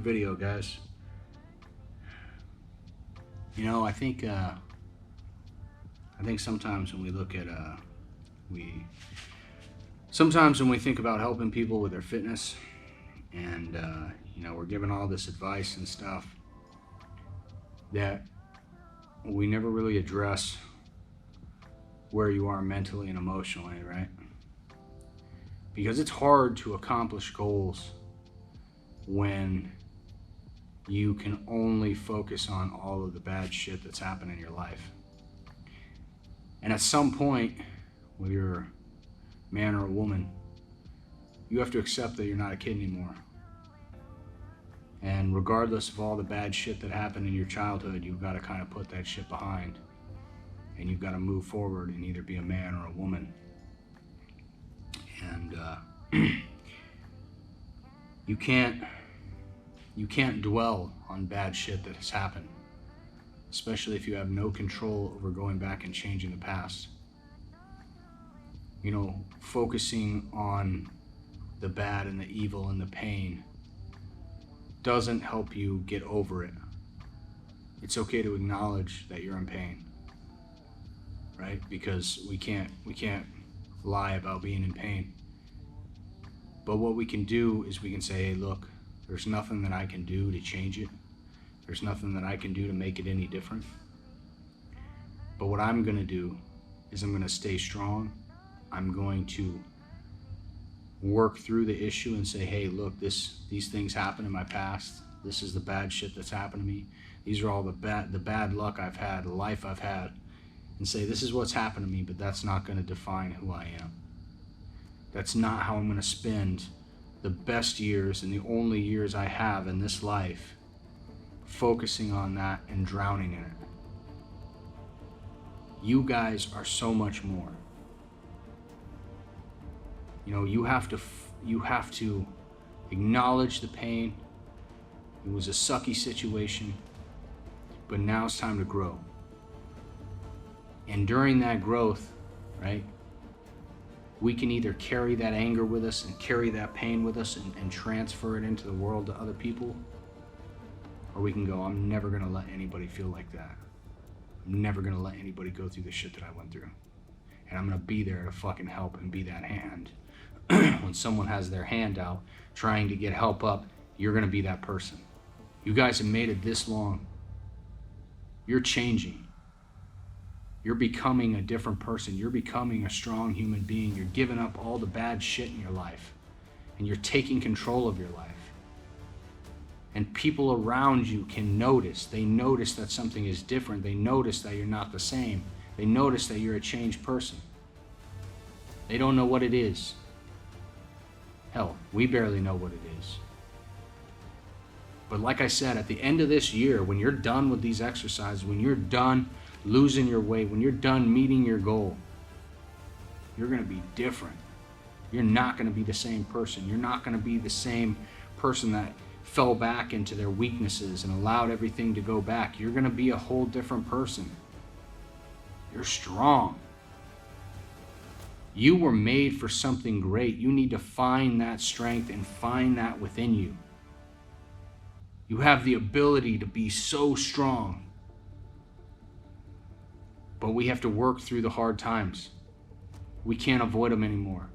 video, guys. You know, I think sometimes when we look at sometimes when we think about helping people with their fitness, and you know, we're given all this advice and stuff, that we never really address where you are mentally and emotionally, right? Because it's hard to accomplish goals when you can only focus on all of the bad shit that's happened in your life. And at some point, whether you're a man or a woman, you have to accept that you're not a kid anymore. And regardless of all the bad shit that happened in your childhood, you've got to kind of put that shit behind. And you've got to move forward and either be a man or a woman. And you can't dwell on bad shit that has happened, especially if you have no control over going back and changing the past. You know, focusing on the bad and the evil and the pain doesn't help you get over it. It's okay to acknowledge that you're in pain, right? Because we can't lie about being in pain. But what we can do is we can say, hey, look, there's nothing that I can do to change it. There's nothing that I can do to make it any different. But what I'm gonna do is I'm gonna stay strong. I'm going to work through the issue and say, hey, look, these things happened in my past. This is the bad shit that's happened to me. These are all the bad luck I've had, the life I've had. And say, this is what's happened to me, but that's not gonna define who I am. That's not how I'm gonna spend the best years and the only years I have in this life focusing on that and drowning in it. You guys are so much more. You know, you have to acknowledge the pain. It was a sucky situation, but now it's time to grow. And during that growth, right, we can either carry that anger with us and carry that pain with us and transfer it into the world to other people, or we can go, I'm never gonna let anybody feel like that. I'm never gonna let anybody go through the shit that I went through. And I'm gonna be there to fucking help and be that hand. When someone has their hand out trying to get help up, you're gonna be that person. You guys have made it this long. You're changing. You're becoming a different person. You're becoming a strong human being. You're giving up all the bad shit in your life. And you're taking control of your life. And people around you can notice. They notice that something is different. They notice that you're not the same. They notice that you're a changed person. They don't know what it is. Hell, we barely know what it is. But like I said, at the end of this year, when you're done with these exercises, when you're done losing your weight, when you're done meeting your goal, you're gonna be different. You're not gonna be the same person. You're not gonna be the same person that fell back into their weaknesses and allowed everything to go back. You're gonna be a whole different person. You're strong. You were made for something great. You need to find that strength and find that within you. You have the ability to be so strong. But we have to work through the hard times. We can't avoid them anymore.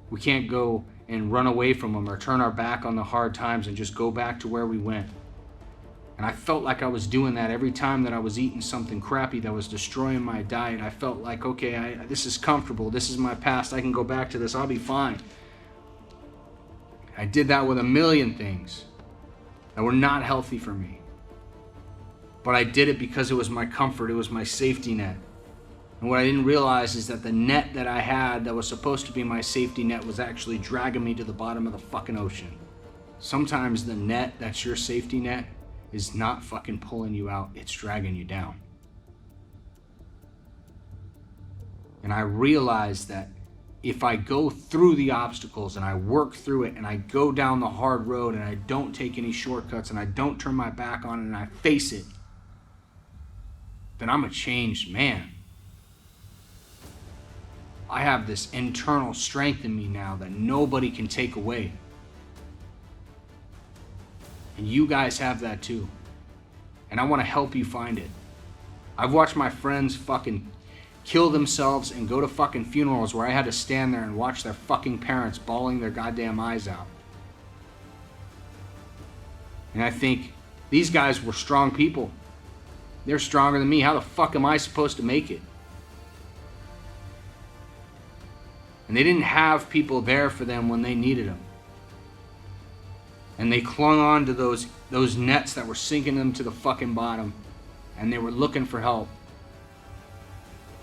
We can't go and run away from them or turn our back on the hard times and just go back to where we went. And I felt like I was doing that every time that I was eating something crappy that was destroying my diet. I felt like, okay, this is comfortable. This is my past. I can go back to this. I'll be fine. I did that with a million things that were not healthy for me. But I did it because it was my comfort. It was my safety net. And what I didn't realize is that the net that I had that was supposed to be my safety net was actually dragging me to the bottom of the fucking ocean. Sometimes the net that's your safety net is not fucking pulling you out, it's dragging you down. And I realized that if I go through the obstacles and I work through it and I go down the hard road and I don't take any shortcuts and I don't turn my back on it and I face it, then I'm a changed man. I have this internal strength in me now that nobody can take away. And you guys have that too. And I want to help you find it. I've watched my friends fucking kill themselves and go to fucking funerals where I had to stand there and watch their fucking parents bawling their goddamn eyes out. And I think these guys were strong people. They're stronger than me. How the fuck am I supposed to make it? And they didn't have people there for them when they needed them. And they clung on to those nets that were sinking them to the fucking bottom. And they were looking for help.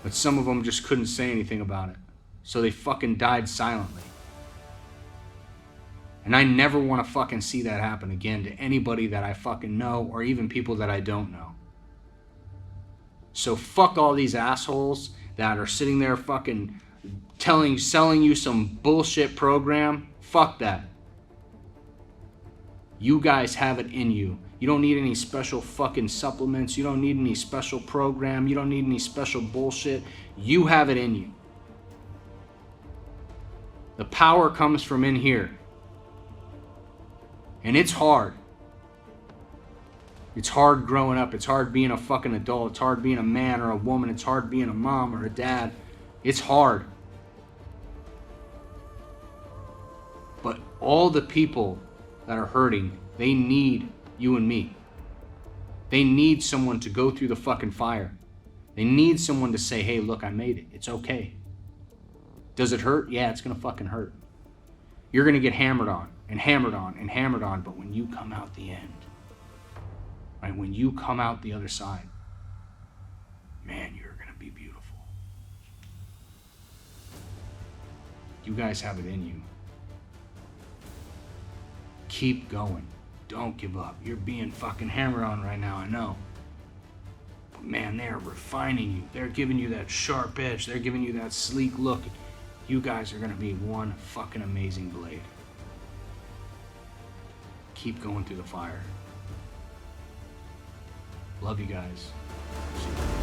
But some of them just couldn't say anything about it. So they fucking died silently. And I never want to fucking see that happen again to anybody that I fucking know or even people that I don't know. So fuck all these assholes that are sitting there fucking selling you some bullshit program. Fuck that. You guys have it in you. You don't need any special fucking supplements. You don't need any special program. You don't need any special bullshit. You have it in you. The power comes from in here. And it's hard. It's hard growing up. It's hard being a fucking adult. It's hard being a man or a woman. It's hard being a mom or a dad. It's hard. But all the people that are hurting, they need you and me. They need someone to go through the fucking fire. They need someone to say, hey, look, I made it. It's okay. Does it hurt? Yeah, it's gonna fucking hurt. You're gonna get hammered on and hammered on and hammered on, but when you come out the end, right, when you come out the other side, man, you're gonna be beautiful. You guys have it in you. Keep going. Don't give up. You're being fucking hammered on right now, I know. But man, they're refining you. They're giving you that sharp edge. They're giving you that sleek look. You guys are gonna be one fucking amazing blade. Keep going through the fire. Love you guys. See you.